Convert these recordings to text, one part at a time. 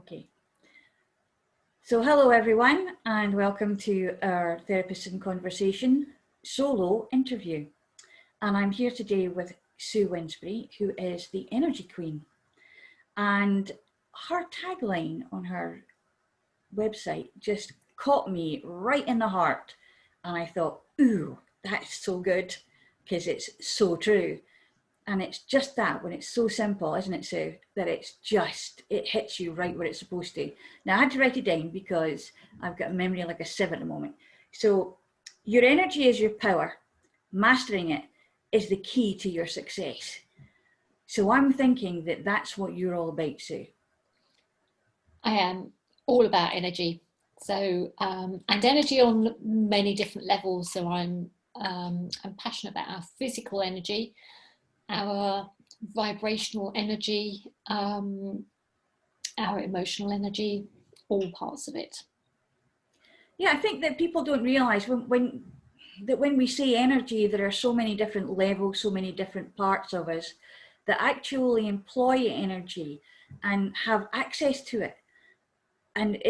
Okay. So hello everyone and welcome to our Therapist in Conversation solo interview. And I'm here today with Sue Winsbury, who is the Energy Queen. And her tagline on her website just caught me right in the heart. And I thought, ooh, that's so good, because it's so true. And it's just that, when it's so simple, isn't it, Sue, that it hits you right where it's supposed to. Now, I had to write it down because I've got a memory like a sieve at the moment. So your energy is your power. Mastering it is the key to your success. So I'm thinking that that's what you're all about, Sue. I am all about energy. So, and energy on many different levels. So I'm passionate about our physical energy, our vibrational energy, our emotional energy, all parts of it. Yeah, I think that people don't realize when we say energy, there are so many different levels, so many different parts of us that actually employ energy and have access to it. And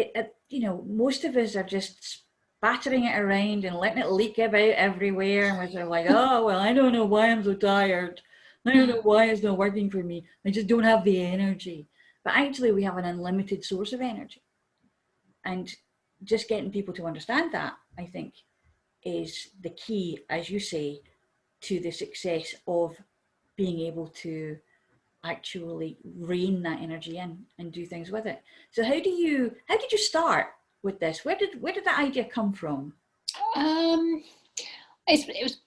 most of us are just spattering it around and letting it leak about everywhere. And we're sort of like, oh, well, I don't know why I'm so tired. I don't know why it's not working for me. I just don't have the energy. But actually, we have an unlimited source of energy. And just getting people to understand that, I think, is the key, as you say, to the success of being able to actually rein that energy in and do things with it. So how did you start with this? Where did that idea come from? It was,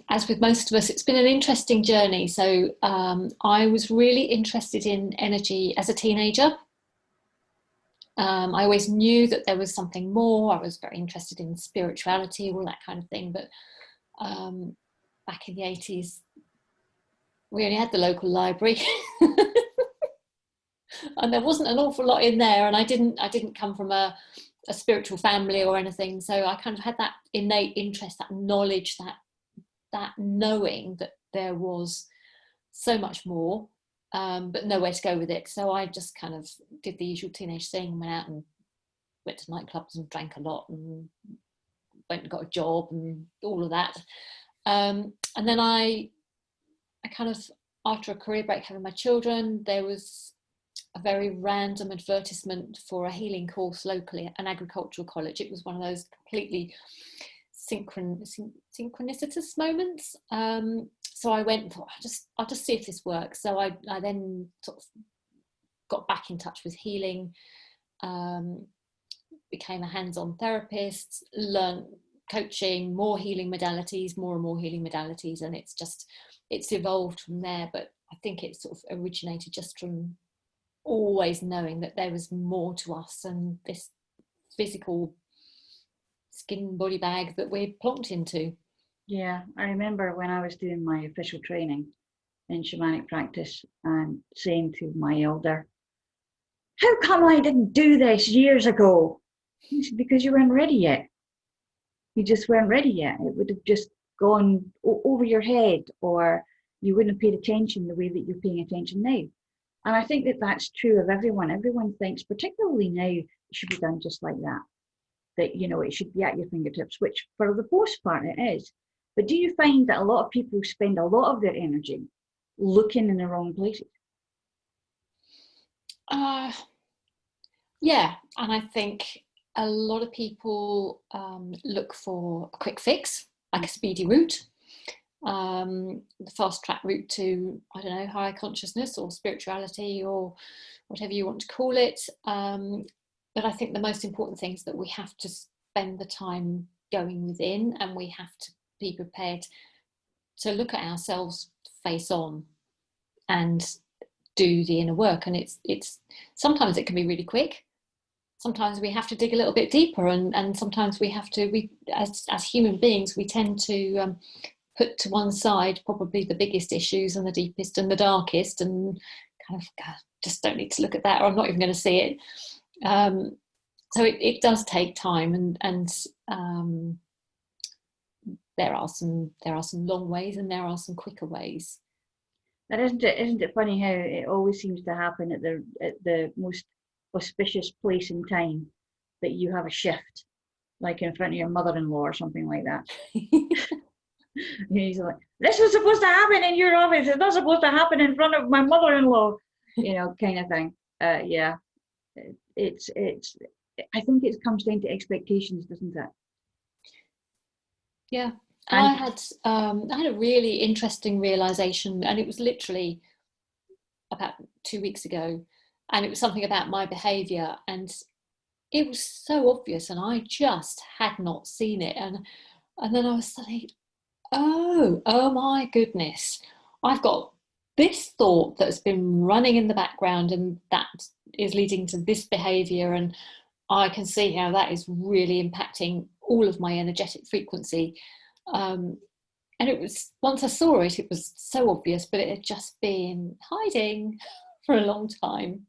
as with most of us, it's been an interesting journey. So I was really interested in energy as a teenager. I always knew that there was something more. I was very interested in spirituality, all that kind of thing. But back in the 80s, we only had the local library. And there wasn't an awful lot in there. And I didn't come from a spiritual family or anything. So I kind of had that innate interest, that knowledge, that knowing that there was so much more. But nowhere to go with it. So I just kind of did the usual teenage thing, went out and went to nightclubs and drank a lot and went and got a job and all of that. And then I kind of, after a career break having my children, there was a very random advertisement for a healing course locally at an agricultural college. It was one of those completely synchronicitous moments. So I went, I'll just see if this works. So I then sort of got back in touch with healing, became a hands-on therapist, learned coaching, more and more healing modalities. And it's evolved from there. But I think it sort of originated just from always knowing that there was more to us than this physical skin body bag that we're plonked into. Yeah, I remember when I was doing my official training in shamanic practice and saying to my elder, how come I didn't do this years ago? He said, because you weren't ready yet. You just weren't ready yet. It would have just gone over your head, or you wouldn't have paid attention the way that you're paying attention now. And I think that that's true of everyone. Everyone thinks, particularly now, it should be done just like that. That, it should be at your fingertips, which for the most part it is. But do you find that a lot of people spend a lot of their energy looking in the wrong places? Yeah, and I think a lot of people look for a quick fix, like a speedy route, the fast track route to, I don't know, higher consciousness or spirituality or whatever you want to call it. But I think the most important thing is that we have to spend the time going within, and we have to be prepared to look at ourselves face on and do the inner work. And it's sometimes it can be really quick. Sometimes we have to dig a little bit deeper, and sometimes we have to, as human beings, we tend to put to one side probably the biggest issues and the deepest and the darkest, and kind of just don't need to look at that, or I'm not even going to see it. So it does take time, and there are some long ways and there are some quicker ways. That isn't it funny how it always seems to happen at the most auspicious place and time that you have a shift, like in front of your mother-in-law or something like that. He's like, this was supposed to happen in your office. It's not supposed to happen in front of my mother-in-law, kind of thing. Yeah, it's. I think it comes down to expectations, doesn't it? Yeah. And I had a really interesting realization, and it was literally about 2 weeks ago, and it was something about my behavior, and it was so obvious, and I just had not seen it. And then I was like, oh my goodness, I've got this thought that's been running in the background, and that is leading to this behavior, and I can see how that is really impacting all of my energetic frequency. And it was, once I saw it, it was so obvious, but it had just been hiding for a long time.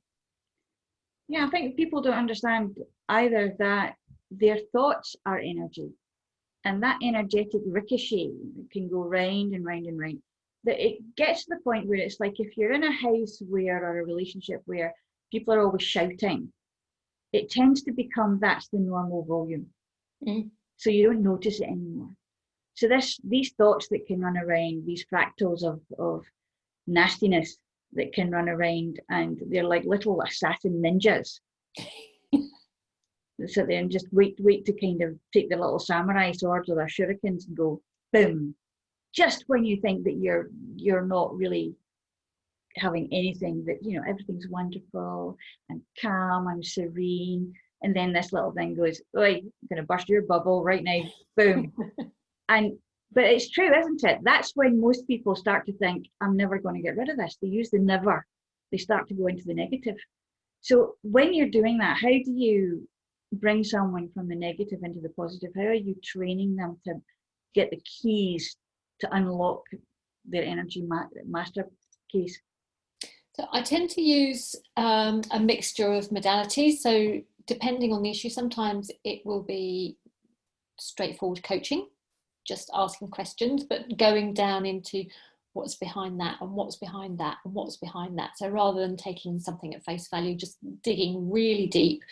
Yeah, I think people don't understand either that their thoughts are energy, and that energetic ricochet can go round and round and round. That it gets to the point where it's like if you're in a house or a relationship where people are always shouting, it tends to become that's the normal volume. So you don't notice it anymore. So these thoughts that can run around, these fractals of nastiness that can run around, and they're like little assassin ninjas. Sit there and just wait to kind of take their little samurai swords or their shurikens and go boom, just when you think that you're not really having anything, that everything's wonderful and calm and serene, and then this little thing goes, oi, I'm gonna burst your bubble right now, boom. But it's true, isn't it? That's when most people start to think, I'm never going to get rid of this. They use the never. They start to go into the negative. So when you're doing that, how do you bring someone from the negative into the positive? How are you training them to get the keys to unlock their energy master case? So I tend to use a mixture of modalities. So depending on the issue, sometimes it will be straightforward coaching, just asking questions, but going down into what's behind that and what's behind that and what's behind that. So rather than taking something at face value, just digging really deep.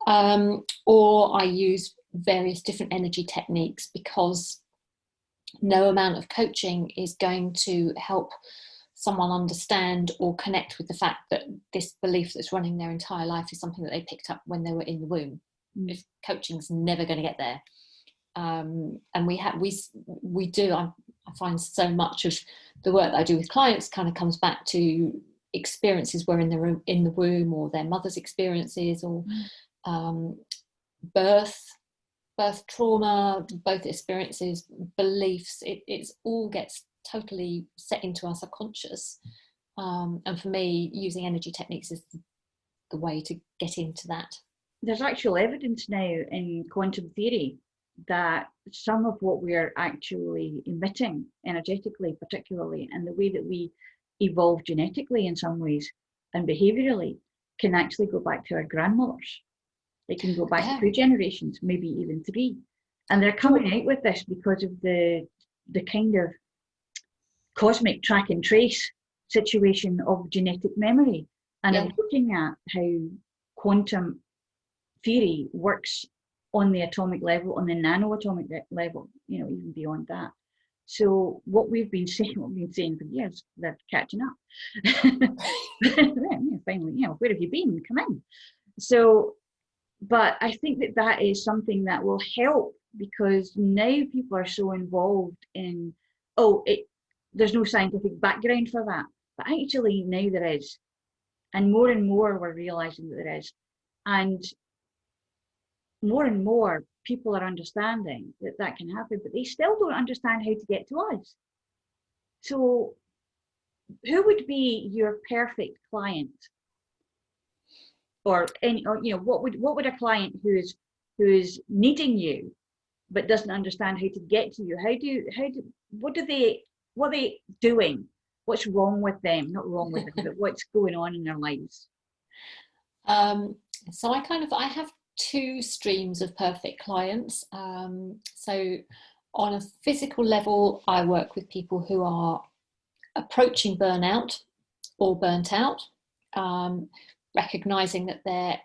Or I use various different energy techniques, because no amount of coaching is going to help someone understand or connect with the fact that this belief that's running their entire life is something that they picked up when they were in the womb. If coaching's never going to get there. And we do. I find so much of the work that I do with clients kind of comes back to experiences where in the womb, or their mother's experiences, or birth trauma, both experiences, beliefs. It's all gets totally set into our subconscious. And for me, using energy techniques is the way to get into that. There's actual evidence now in quantum theory that some of what we're actually emitting energetically, particularly, and the way that we evolve genetically in some ways and behaviorally, can actually go back to our grandmothers. They can go back 2 generations, maybe even 3. And they're coming out with this because of the kind of cosmic track and trace situation of genetic memory, and of looking at how quantum theory works on the atomic level, on the nanoatomic level, even beyond that. So what we've been saying for years, they're catching up. Finally, where have you been? Come in. So, but I think that is something that will help, because now people are so involved in, there's no scientific background for that. But actually now there is. And more we're realizing that there is. And more people are understanding that can happen, but they still don't understand how to get to us. So who would be your perfect client? Or what would a client who is needing you but doesn't understand how to get to you, what are they doing? What's wrong with them? Not wrong with them, but what's going on in their lives? So I have 2 streams of perfect clients. So on a physical level, I work with people who are approaching burnout or burnt out, recognizing that their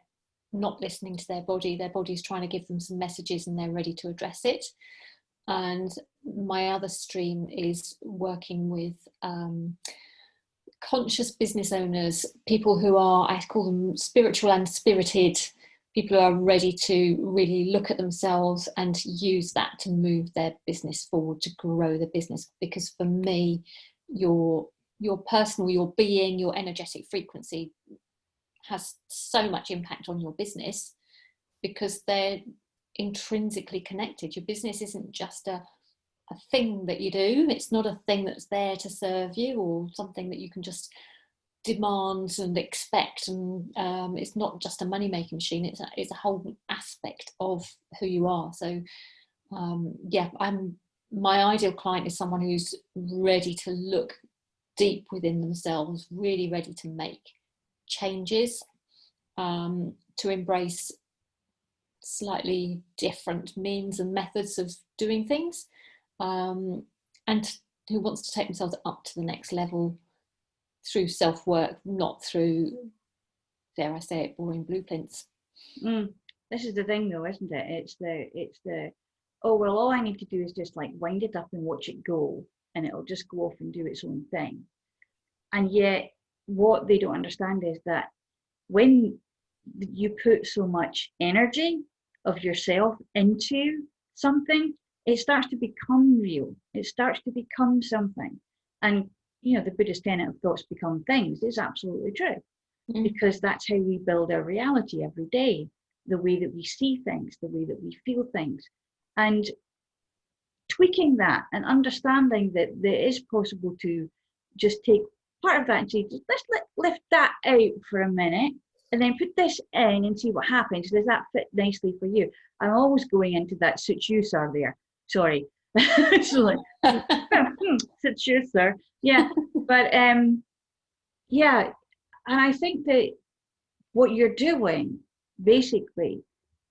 not listening to their body. Their body's trying to give them some messages and they're ready to address it. And my other stream is working with conscious business owners, people who are, I call them spiritual and spirited, people who are ready to really look at themselves and use that to move their business forward, to grow the business. Because for me, your personal, your being, your energetic frequency has so much impact on your business, because they're intrinsically connected. Your business isn't just a thing that you do. It's not a thing that's there to serve you, or something that you can just demand and expect, and it's not just a money making machine. It's a whole aspect of who you are. So my ideal client is someone who's ready to look deep within themselves, really ready to make changes, to embrace slightly different means and methods of doing things, and who wants to take themselves up to the next level through self-work, not through, dare I say it, boring blueprints. This is the thing though, isn't it? It's the oh well, all I need to do is just like wind it up and watch it go, and it'll just go off and do its own thing. And yet what they don't understand is that when you put so much energy of yourself into something, it starts to become real. It starts to become something. And the Buddhist tenet of thoughts become things is absolutely true, because that's how we build our reality every day, the way that we see things, the way that we feel things. And tweaking that and understanding that it is possible to just take part of that and say, let's lift that out for a minute and then put this in and see what happens. Does that fit nicely for you? I'm always going into that suits you, sir, there. Sorry. So like, suits you, sir. Yeah. But yeah. And I think that what you're doing basically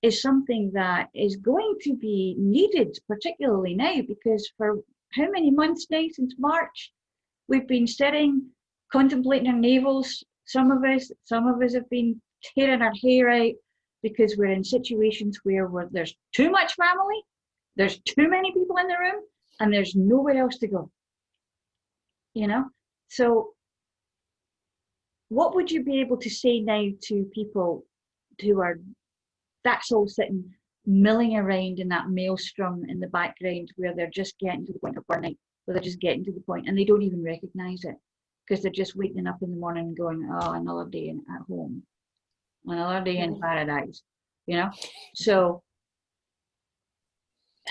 is something that is going to be needed, particularly now, because for how many months now, since March, we've been sitting, contemplating our navels. Some of us have been tearing our hair out because we're in situations where there's too much family, there's too many people in the room, and there's nowhere else to go. So what would you be able to say now to people who are, that's all sitting milling around in that maelstrom in the background, where they're just getting to the point of burnout, where they're just getting to the point and they don't even recognize it, because they're just waking up in the morning and going, oh, another day at home, another day in paradise, So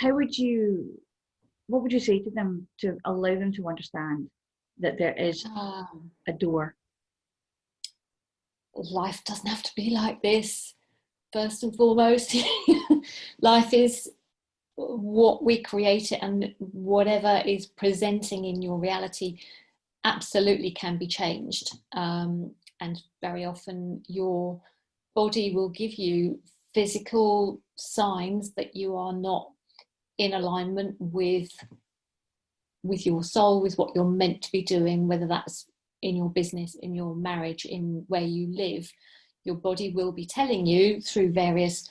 what would you say to them to allow them to understand that there is a door? Life doesn't have to be like this. First and foremost, life is what we create it, and whatever is presenting in your reality absolutely can be changed. And very often your body will give you physical signs that you are not in alignment with your soul, with what you're meant to be doing, whether that's in your business, in your marriage, in where you live. Your body will be telling you through various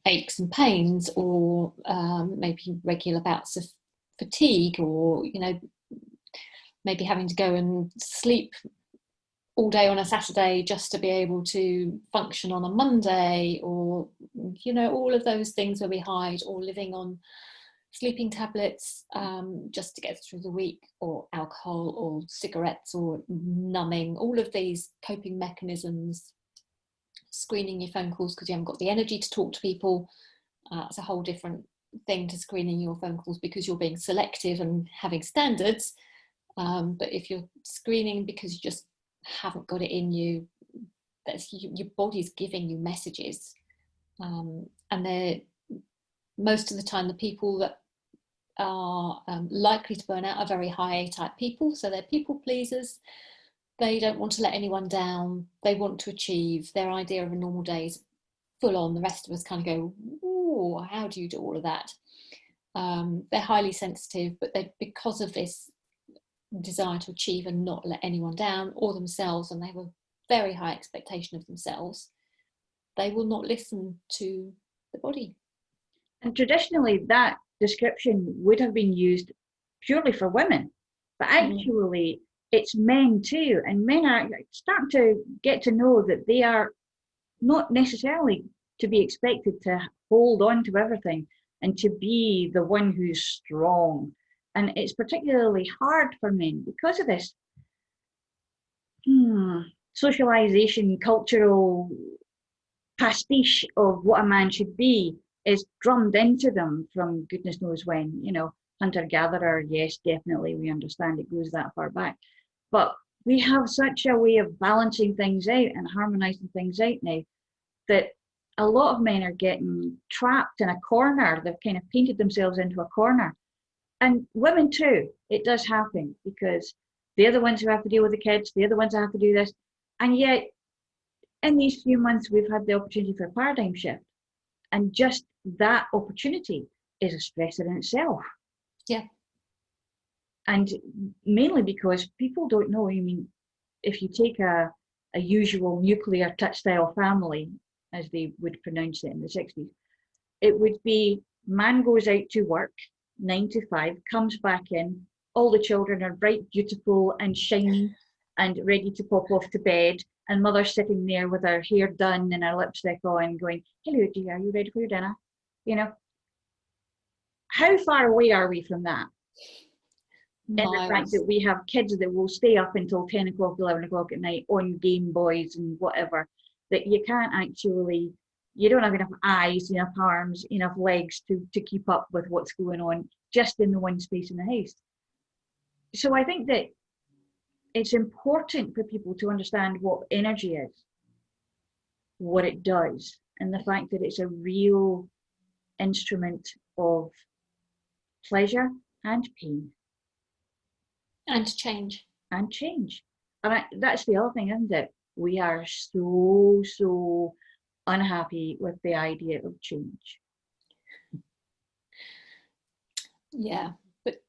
aches and pains, or maybe regular bouts of fatigue, or maybe having to go and sleep all day on a Saturday just to be able to function on a Monday, or all of those things where we hide, or living on sleeping tablets just to get through the week, or alcohol or cigarettes or numbing, all of these coping mechanisms, screening your phone calls because you haven't got the energy to talk to people. It's a whole different thing to screening your phone calls because you're being selective and having standards. But if you're screening because you just haven't got it in you, your body's giving you messages. And they're, most of the time, the people that are likely to burn out are very high A type people. So they're people pleasers. They don't want to let anyone down. They want to achieve. Their idea of a normal day is full on. The rest of us kind of go, ooh, how do you do all of that? They're highly sensitive, but because of this desire to achieve and not let anyone down or themselves, and they have a very high expectation of themselves, they will not listen to the body. And traditionally, that description would have been used purely for women, but actually it's men too. And men are starting to get to know that they are not necessarily to be expected to hold on to everything and to be the one who's strong. And it's particularly hard for men because of this socialization, cultural pastiche of what a man should be is drummed into them from goodness knows when. Hunter-gatherer, yes, definitely, we understand it goes that far back. But we have such a way of balancing things out and harmonizing things out now that a lot of men are getting trapped in a corner. They've kind of painted themselves into a corner. And women too, it does happen because they're the ones who have to deal with the kids, they're the ones who have to do this. And yet, in these few months, we've had the opportunity for a paradigm shift. And just that opportunity is a stressor in itself. Yeah. And mainly because people don't know. I mean, if you take a usual nuclear style family, as they would pronounce it in the 60s, it would be man goes out to work, 9 to 5, comes back in, all the children are bright, beautiful and shiny and ready to pop off to bed, and mother's sitting there with her hair done and her lipstick on going, hello dear, are you ready for your dinner? How far away are we from that? And the fact that we have kids that will stay up until 10 o'clock, 11 o'clock at night on Game Boys and whatever, that you can't actually, you don't have enough eyes, enough arms, enough legs to keep up with what's going on just in the one space in the house. So I think that it's important for people to understand what energy is, what it does, and the fact that it's a real instrument of pleasure and pain. And change. And change. And that's the other thing, isn't it? We are so unhappy with the idea of change. Yeah, but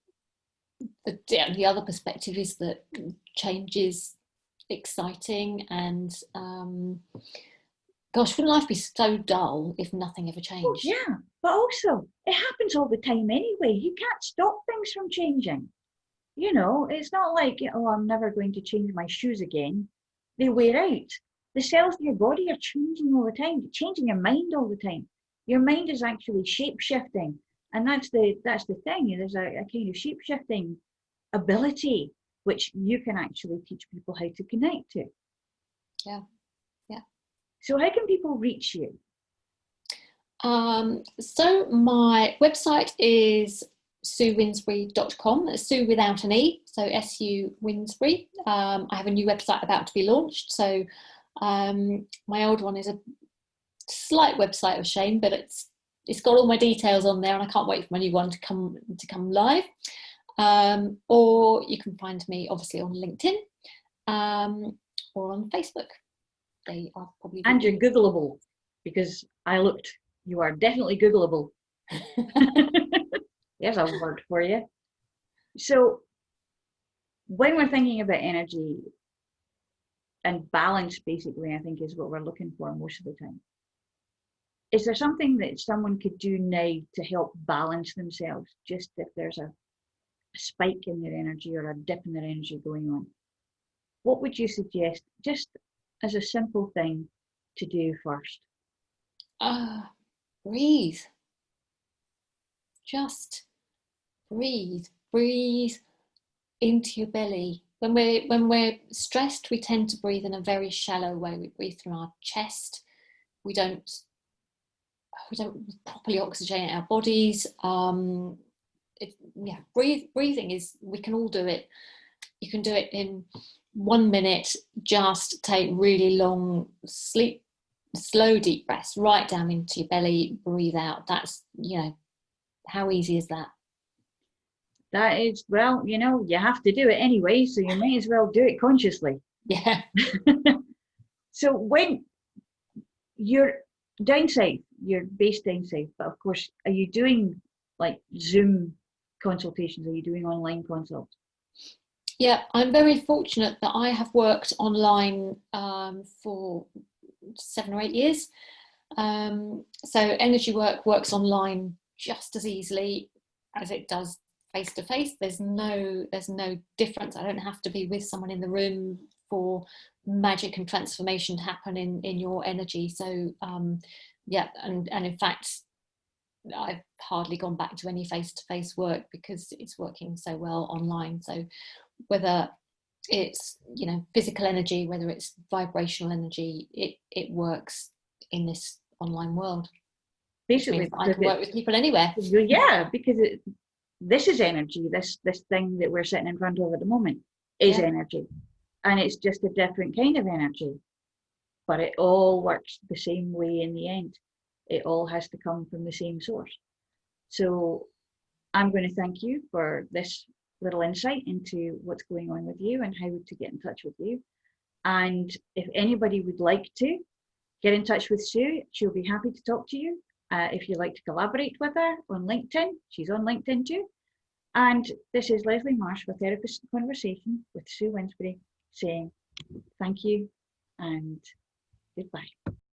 the other perspective is that change is exciting, and gosh, wouldn't life be so dull if nothing ever changed? Oh, yeah, but also it happens all the time anyway. You can't stop things from changing. It's not like, I'm never going to change my shoes again. They wear out. The cells in your body are changing all the time. You're changing your mind all the time. Your mind is actually shape-shifting. And that's the thing. There's a kind of shape-shifting ability which you can actually teach people how to connect to. Yeah. So how can people reach you? So my website is suewinsbury.com. Sue without an E, so SU Winsbury. I have a new website about to be launched. So my old one is a slight website of shame, but it's got all my details on there, and I can't wait for my new one to come live. Or you can find me obviously on LinkedIn or on Facebook. They are probably. And you're Googleable, because I looked. You are definitely Googleable. There's a word for you. So when we're thinking about energy and balance, basically, I think is what we're looking for most of the time. Is there something that someone could do now to help balance themselves, just if there's a spike in their energy or a dip in their energy going on? What would you suggest, just as a simple thing to do first? Breathe. Just breathe into your belly. When we're stressed, we tend to breathe in a very shallow way. We breathe through our chest. We don't properly oxygenate our bodies. Breathing is, we can all do it. You can do it in 1 minute. Just take really long, slow, deep breaths right down into your belly. Breathe out. That's, how easy is that? That is, well, you have to do it anyway, so you might as well do it consciously. Yeah. So when you're down south, you're based down south, but of course, are you doing like Zoom consultations? Are you doing online consults? Yeah, I'm very fortunate that I have worked online for 7 or 8 years. So energy work works online just as easily as it does face to face. There's no difference. I don't have to be with someone in the room for magic and transformation to happen in your energy. So yeah, and in fact, I've hardly gone back to any face-to-face work because it's working so well online. So whether it's, you know, physical energy, whether it's vibrational energy, it works in this online world. Basically, which means I can work with people anywhere. Yeah, because this is energy. This thing that we're sitting in front of at the moment is energy, and it's just a different kind of energy, but it all works the same way in the end. It all has to come from the same source. So I'm going to thank you for this little insight into what's going on with you and how to get in touch with you. And if anybody would like to get in touch with Sue, she'll be happy to talk to you. If you'd like to collaborate with her on LinkedIn, she's on LinkedIn too. And this is Leslie Marsh for Therapist Conversation with Sue Winsbury saying thank you and goodbye.